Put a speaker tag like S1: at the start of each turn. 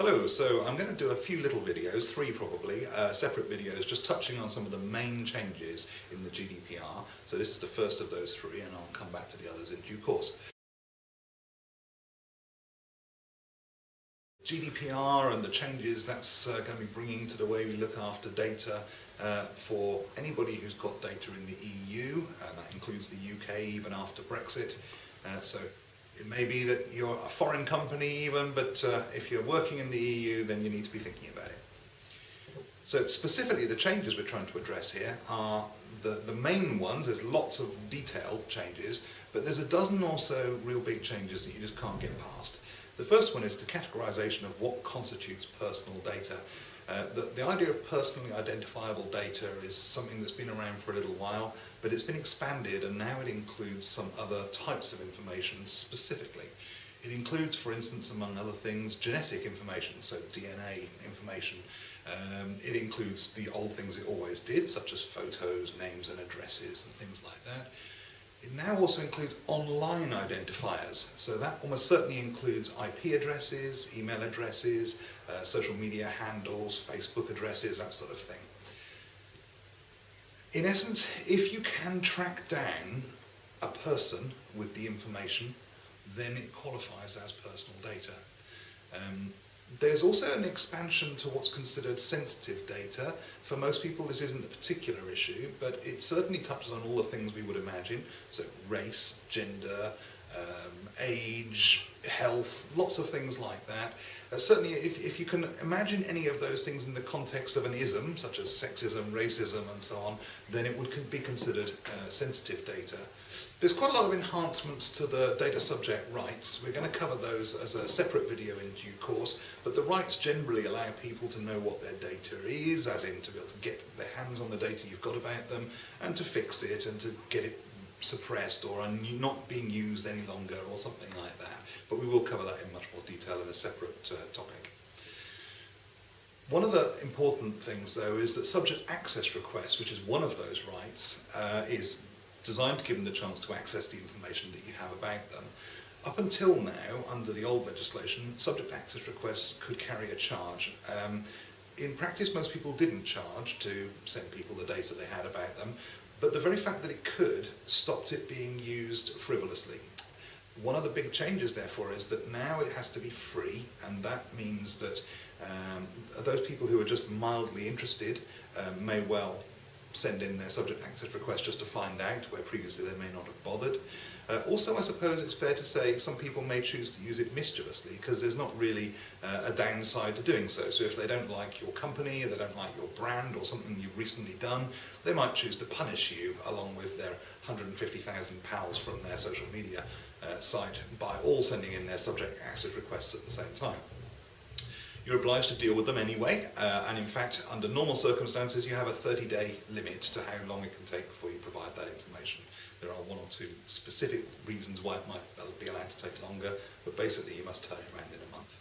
S1: Hello, so I'm going to do a few little videos, three probably, separate videos, just touching on some of the main changes in the GDPR. So this is the first of those three, and I'll come back to the others in due course. GDPR and the changes that's going to be bringing to the way we look after data for anybody who's got data in the EU, and that includes the UK even after Brexit. So it may be that you're a foreign company even, but if you're working in the EU, then you need to be thinking about it. So specifically the changes we're trying to address here are the main ones. There's lots of detailed changes, but there's a dozen or so real big changes that you just can't get past. The first one is the categorization of what constitutes personal data. The idea of personally identifiable data is something that's been around for a little while, but it's been expanded and now it includes some other types of information specifically. It includes, for instance, among other things, genetic information, so DNA information. It includes the old things it always did, such as photos, names and addresses and things like that. It now also includes online identifiers, so that almost certainly includes IP addresses, email addresses, social media handles, Facebook addresses, that sort of thing. In essence, if you can track down a person with the information, then it qualifies as personal data. There's also an expansion to what's considered sensitive data. For most people this isn't a particular issue, but it certainly touches on all the things we would imagine. So race, gender, age, health, lots of things like that. Certainly if you can imagine any of those things in the context of an ism, such as sexism, racism and so on, then it would be considered sensitive data. There's quite a lot of enhancements to the data subject rights. We're going to cover those as a separate video in due course, but the rights generally allow people to know what their data is, as in to be able to get their hands on the data you've got about them, and to fix it and to get it suppressed or not being used any longer or something like that. But we will cover that in much more detail in a separate topic. One of the important things though is that subject access requests, which is one of those rights, is designed to give them the chance to access the information that you have about them. Up until now, under the old legislation, subject access requests could carry a charge. In practice, most people didn't charge to send people the data they had about them, but the very fact that it could stopped it being used frivolously. One of the big changes, therefore, is that now it has to be free, and that means that those people who are just mildly interested may well send in their subject access request just to find out, where previously they may not have bothered. Also, I suppose it's fair to say some people may choose to use it mischievously because there's not really a downside to doing so. So if they don't like your company, or they don't like your brand or something you've recently done, they might choose to punish you along with their 150,000 pals from their social media site by all sending in their subject access requests at the same time. You're obliged to deal with them anyway, and in fact, under normal circumstances, you have a 30-day limit to how long it can take before you provide that information. There are one or two specific reasons why it might be allowed to take longer, but basically you must turn it around in a month.